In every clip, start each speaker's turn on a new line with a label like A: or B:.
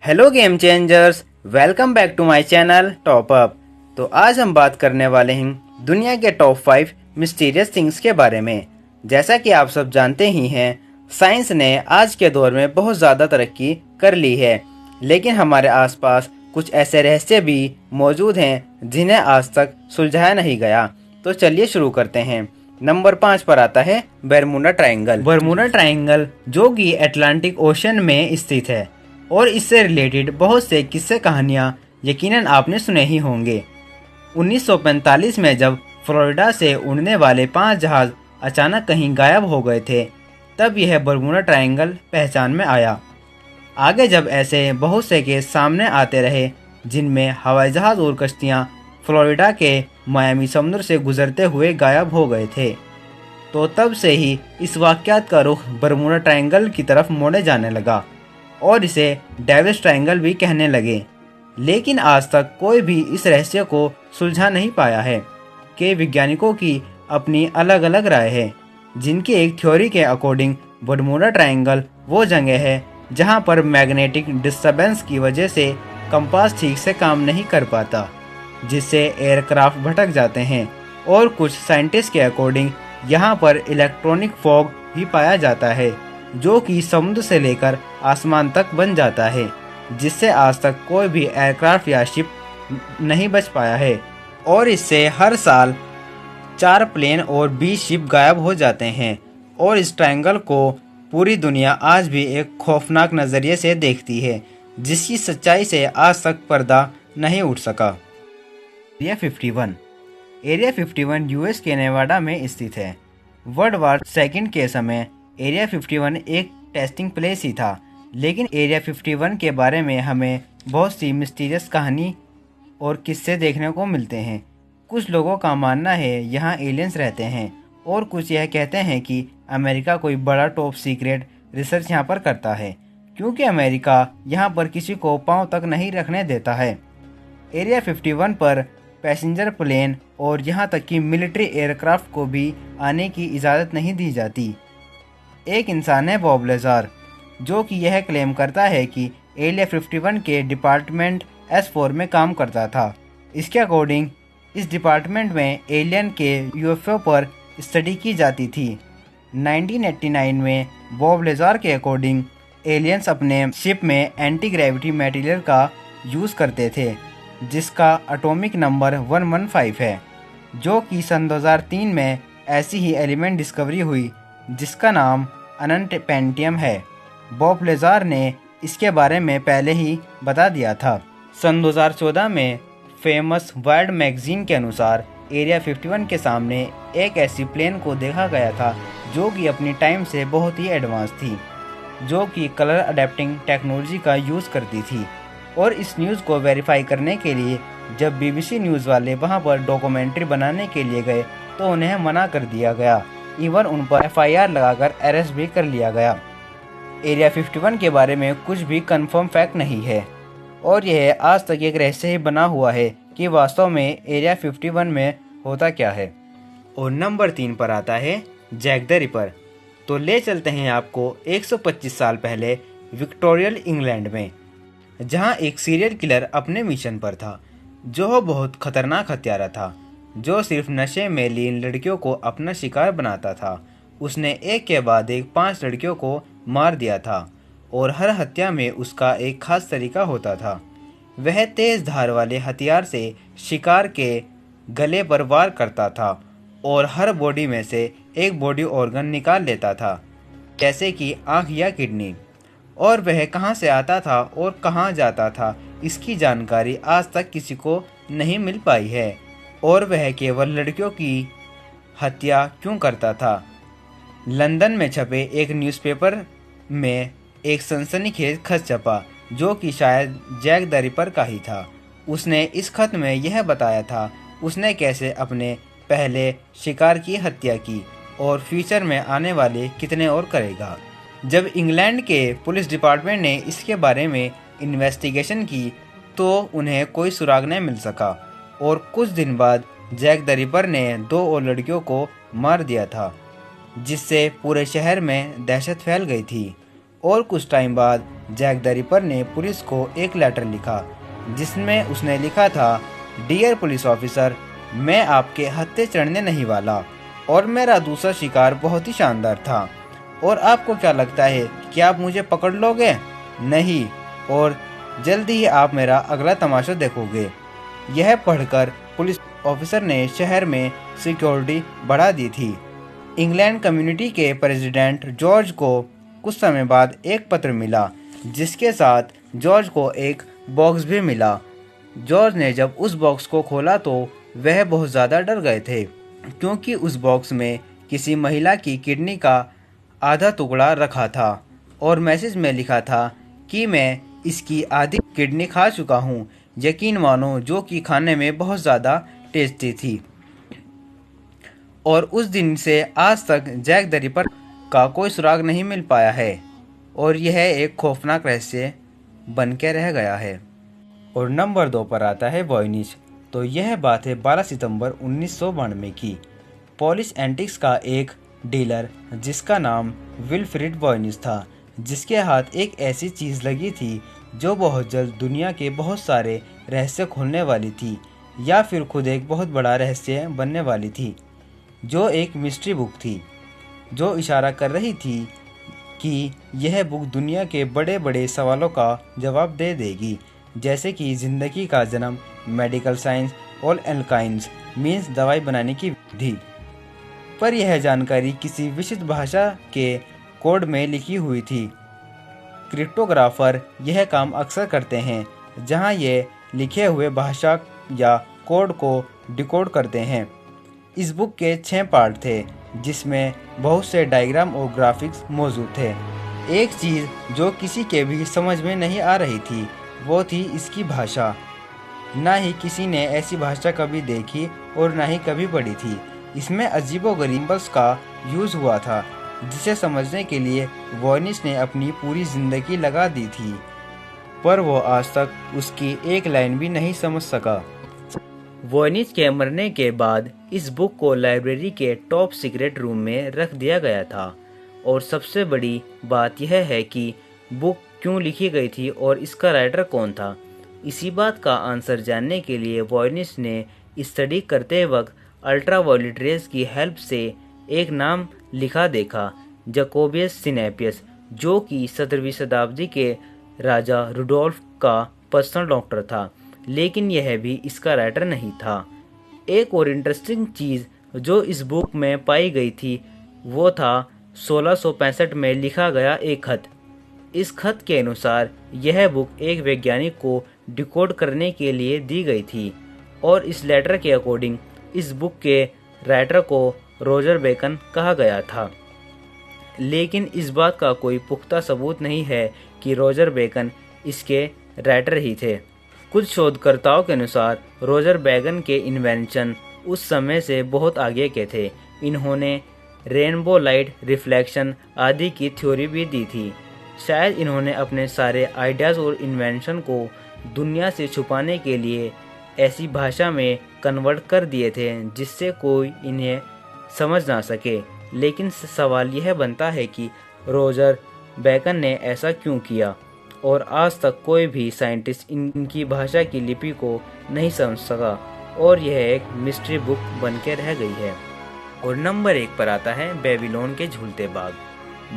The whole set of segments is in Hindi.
A: Hello game changers, welcome back to my channel top up. तो आज हम बात करने वाले हैं दुनिया के टॉप 5 मिस्टीरियस थिंग्स के बारे में। जैसा कि आप सब जानते ही हैं, साइंस ने आज के दौर में बहुत ज़्यादा तरक्की कर ली है, लेकिन हमारे आसपास कुछ ऐसे रहस्य भी मौजूद हैं जिन्हें आज तक सुलझाया नहीं गया। तो चलिए शुरू करते हैं। नंबर 5 पर आता है बरमूडा ट्रायंगल। बरमूडा ट्रायंगल जो कि अटलांटिक ओशन में स्थित है और इससे रिलेटेड बहुत से किस्से कहानियाँ यकीनन आपने सुने ही होंगे। 1945 में जब फ्लोरिडा से उड़ने वाले 5 जहाज अचानक कहीं गायब हो गए थे, तब यह बरमूडा ट्रायंगल पहचान में आया। आगे जब ऐसे बहुत से केस सामने आते रहे जिनमें हवाई जहाज और कश्तियाँ फ्लोरिडा के मायामी समुद्र से गुजरते हुए गायब हो गए थे, तो तब से ही इस वाक़यात का रुख बरमूडा ट्रायंगल की तरफ मोड़े जाने लगा और इसे डेविल्स ट्रायंगल भी कहने लगे। लेकिन आज तक कोई भी इस रहस्य को सुलझा नहीं पाया है कि वैज्ञानिकों की अपनी अलग अलग राय है, जिनकी एक थ्योरी के अकॉर्डिंग बरमूडा ट्रायंगल वो जगह है जहां पर मैग्नेटिक डिस्टर्बेंस की वजह से कंपास ठीक से काम नहीं कर पाता, जिससे एयरक्राफ्ट भटक जाते हैं। और कुछ साइंटिस्ट के अकॉर्डिंग यहां पर इलेक्ट्रॉनिक फॉग भी पाया जाता है, जो कि समुद्र से लेकर आसमान तक बन जाता है, जिससे आज तक कोई भी एयरक्राफ्ट या शिप नहीं बच पाया है। और इससे हर साल 4 प्लेन और 20 शिप गायब हो जाते हैं। और इस ट्रायंगल को पूरी दुनिया आज भी एक खौफनाक नज़रिए से देखती है, जिसकी सच्चाई से आज तक पर्दा नहीं उठ सका। एरिया 51। एरिया 51 यूएस के नेवाडा में स्थित है। वर्ल्ड वॉर सेकेंड के समय एरिया 51 एक टेस्टिंग प्लेस ही था, लेकिन एरिया 51 के बारे में हमें बहुत सी मिस्टीरियस कहानी और किस्से देखने को मिलते हैं। कुछ लोगों का मानना है यहाँ एलियंस रहते हैं, और कुछ यह कहते हैं कि अमेरिका कोई बड़ा टॉप सीक्रेट रिसर्च यहाँ पर करता है, क्योंकि अमेरिका यहाँ पर किसी को पाँव तक नहीं रखने देता है। एरिया 51 पर पैसेंजर प्लेन और यहाँ तक कि मिलिट्री एयरक्राफ्ट को भी आने की इजाज़त नहीं दी जाती। एक इंसान है बॉब लेजार, जो कि यह क्लेम करता है कि एरिया 51 के डिपार्टमेंट S4 में काम करता था। इसके अकॉर्डिंग इस डिपार्टमेंट में एलियन के यूएफओ पर स्टडी की जाती थी। 1989 में बॉब लेजार के अकॉर्डिंग एलियंस अपने शिप में एंटी ग्रेविटी मटेरियल का यूज़ करते थे, जिसका एटॉमिक नंबर 115 है, जो कि सन 2003 में ऐसी ही एलिमेंट डिस्कवरी हुई जिसका नाम अनंत पेंटियम है। बॉब लेजार ने इसके बारे में पहले ही बता दिया था। सन 2014 में फेमस वर्ल्ड मैगजीन के अनुसार एरिया 51 के सामने एक ऐसी प्लेन को देखा गया था जो कि अपनी टाइम से बहुत ही एडवांस थी, जो कि कलर अडेप्टिंग टेक्नोलॉजी का यूज़ करती थी। और इस न्यूज़ को वेरीफाई करने के लिए जब BBC न्यूज़ वाले वहां पर डॉक्यूमेंट्री बनाने के लिए गए तो उन्हें मना कर दिया गया। इवन उन पर FIR लगाकर अरेस्ट भी कर लिया गया। एरिया 51 के बारे में कुछ भी कंफर्म फैक्ट नहीं है, और यह आज तक एक रहस्य ही बना हुआ है कि वास्तव में एरिया 51 में होता क्या है। और नंबर 3 पर आता है जैक द रिपर। तो ले चलते हैं आपको 125 साल पहले विक्टोरियल इंग्लैंड में, जहां एक सीरियल किलर अपने मिशन पर था, जो बहुत खतरनाक हत्यारा था, जो सिर्फ नशे में लीन लड़कियों को अपना शिकार बनाता था। उसने एक के बाद एक 5 लड़कियों को मार दिया था, और हर हत्या में उसका एक खास तरीका होता था। वह तेज धार वाले हथियार से शिकार के गले पर वार करता था और हर बॉडी में से एक बॉडी ऑर्गन निकाल लेता था, जैसे कि आँख या किडनी। और वह कहाँ से आता था और कहाँ जाता था, इसकी जानकारी आज तक किसी को नहीं मिल पाई है। और वह केवल लड़कियों की हत्या क्यों करता था। लंदन में छपे एक न्यूज़पेपर में एक सनसनीखेज खत छपा, जो कि शायद जैक द रिपर का ही था। उसने इस खत में यह बताया था उसने कैसे अपने पहले शिकार की हत्या की और फ्यूचर में आने वाले कितने और करेगा। जब इंग्लैंड के पुलिस डिपार्टमेंट ने इसके बारे में इन्वेस्टिगेशन की तो उन्हें कोई सुराग नहीं मिल सका, और कुछ दिन बाद जैक द रिपर ने 2 और लड़कियों को मार दिया था, जिससे पूरे शहर में दहशत फैल गई थी। और कुछ टाइम बाद जैक द रिपर ने पुलिस को एक लेटर लिखा जिसमें उसने लिखा था, डियर पुलिस ऑफिसर, मैं आपके हत्थे चढ़ने नहीं वाला और मेरा दूसरा शिकार बहुत ही शानदार था। और आपको क्या लगता है कि आप मुझे पकड़ लोगे? नहीं, और जल्दी ही आप मेरा अगला तमाशा देखोगे। यह पढ़कर पुलिस ऑफिसर ने शहर में सिक्योरिटी बढ़ा दी थी। इंग्लैंड कम्युनिटी के प्रेसिडेंट जॉर्ज को कुछ समय बाद एक पत्र मिला जिसके साथ जॉर्ज को एक बॉक्स भी मिला। जॉर्ज ने जब उस बॉक्स को खोला तो वह बहुत ज़्यादा डर गए थे क्योंकि उस बॉक्स में किसी महिला की किडनी का आधा टुकड़ा रखा था और मैसेज में लिखा था कि मैं इसकी आधी किडनी खा चुका हूँ, यकीन मानो, जो कि खाने में बहुत ज़्यादा टेस्टी थी। और उस दिन से आज तक जैक द रिपर का कोई सुराग नहीं मिल पाया है और यह एक खौफनाक रहस्य बन के रह गया है। और नंबर 2 पर आता है वॉयनिच। तो यह बात है 12 सितंबर 1992 की। पॉलिश एंटिक्स का एक डीलर जिसका नाम विल्फ्रिड वॉयनिच था, जिसके हाथ एक ऐसी चीज़ लगी थी जो बहुत जल्द दुनिया के बहुत सारे रहस्य खोलने वाली थी या फिर खुद एक बहुत बड़ा रहस्य बनने वाली थी, जो एक मिस्ट्री बुक थी जो इशारा कर रही थी कि यह बुक दुनिया के बड़े बड़े सवालों का जवाब दे देगी, जैसे कि ज़िंदगी का जन्म, मेडिकल साइंस और एल्काइंस मीन्स दवाई बनाने की विधि। पर यह जानकारी किसी विशिष्ट भाषा के कोड में लिखी हुई थी। क्रिप्टोग्राफर यह काम अक्सर करते हैं जहां ये लिखे हुए भाषा या कोड को डिकोड करते हैं। इस बुक के 6 पार्ट थे जिसमें बहुत से डायग्राम और ग्राफिक्स मौजूद थे। एक चीज़ जो किसी के भी समझ में नहीं आ रही थी वो थी इसकी भाषा। ना ही किसी ने ऐसी भाषा कभी देखी और ना ही कभी पढ़ी थी। इसमें अजीबोगरीब सिंबल्स का यूज़ हुआ था जिसे समझने के लिए वॉयनिच ने अपनी पूरी ज़िंदगी लगा दी थी, पर वो आज तक उसकी एक लाइन भी नहीं समझ सका। वॉयनिच के मरने के बाद इस बुक को लाइब्रेरी के टॉप सीक्रेट रूम में रख दिया गया था। और सबसे बड़ी बात यह है कि बुक क्यों लिखी गई थी और इसका राइटर कौन था। इसी बात का आंसर जानने के लिए वॉयनिच ने स्टडी करते वक्त अल्ट्रावायलेट रेज की हेल्प से एक नाम लिखा देखा, जैकोबियस सिनेपियस, जो कि 17वीं शताब्दी के राजा रुडोल्फ का पर्सनल डॉक्टर था, लेकिन यह भी इसका राइटर नहीं था। एक और इंटरेस्टिंग चीज़ जो इस बुक में पाई गई थी वो था 1665 में लिखा गया एक खत। इस खत के अनुसार यह बुक एक वैज्ञानिक को डिकोड करने के लिए दी गई थी और इस लेटर के अकॉर्डिंग इस बुक के राइटर को रॉजर बेकन कहा गया था। लेकिन इस बात का कोई पुख्ता सबूत नहीं है कि रॉजर बेकन इसके राइटर ही थे। कुछ शोधकर्ताओं के अनुसार रॉजर बेकन के इन्वेंशन उस समय से बहुत आगे के थे। इन्होंने रेनबो लाइट रिफ्लेक्शन आदि की थ्योरी भी दी थी। शायद इन्होंने अपने सारे आइडियाज़ और इन्वेंशन को दुनिया से छुपाने के लिए ऐसी भाषा में कन्वर्ट कर दिए थे जिससे कोई इन्हें समझ ना सके। लेकिन सवाल यह बनता है कि रॉजर बेकन ने ऐसा क्यों किया और आज तक कोई भी साइंटिस्ट इनकी भाषा की लिपि को नहीं समझ सका और यह एक मिस्ट्री बुक बन के रह गई है। और नंबर 1 पर आता है बेबीलोन के झूलते बाग।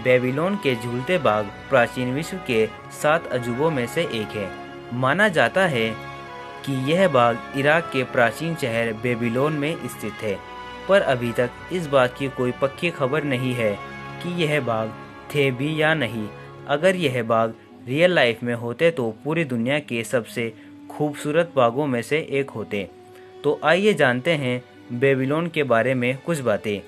A: बेबीलोन के झूलते बाग प्राचीन विश्व के 7 अजूबों में से एक है। माना जाता है कि यह बाग इराक के प्राचीन शहर बेबीलोन में स्थित है, पर अभी तक इस बात की कोई पक्की खबर नहीं है कि यह बाग थे भी या नहीं। अगर यह बाग रियल लाइफ में होते तो पूरी दुनिया के सबसे खूबसूरत बागों में से एक होते। तो आइए जानते हैं बेबीलोन के बारे में कुछ बातें।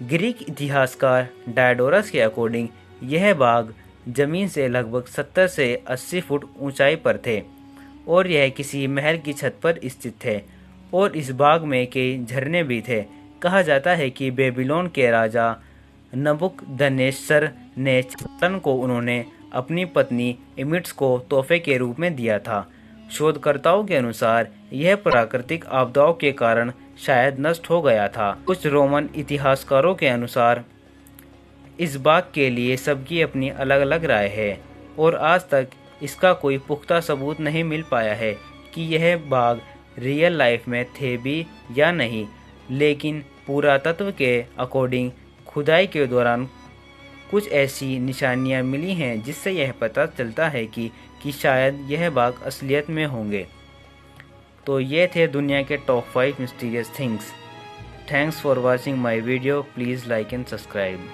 A: ग्रीक इतिहासकार डायोडोरस के अकॉर्डिंग यह बाग जमीन से लगभग 70 से 80 फुट ऊंचाई पर थे और यह किसी महल की छत पर स्थित थे और इस बाग में कई झरने भी थे। कहा जाता है कि बेबीलोन के राजा नबुकदनेस्सर ने चट्टान को उन्होंने अपनी पत्नी इमिट्स को तोहफे के रूप में दिया था। शोधकर्ताओं के अनुसार यह प्राकृतिक आपदाओं के कारण शायद नष्ट हो गया था। कुछ रोमन इतिहासकारों के अनुसार इस बाग के लिए सबकी अपनी अलग अलग राय है और आज तक इसका कोई पुख्ता सबूत नहीं मिल पाया है कि यह बाघ रियल लाइफ में थे भी या नहीं, लेकिन पुरातत्व के अकॉर्डिंग खुदाई के दौरान कुछ ऐसी निशानियां मिली हैं जिससे यह पता चलता है कि शायद यह बाघ असलियत में होंगे। तो ये थे दुनिया के top 5 mysterious things. Thanks for watching my video. Please like and subscribe.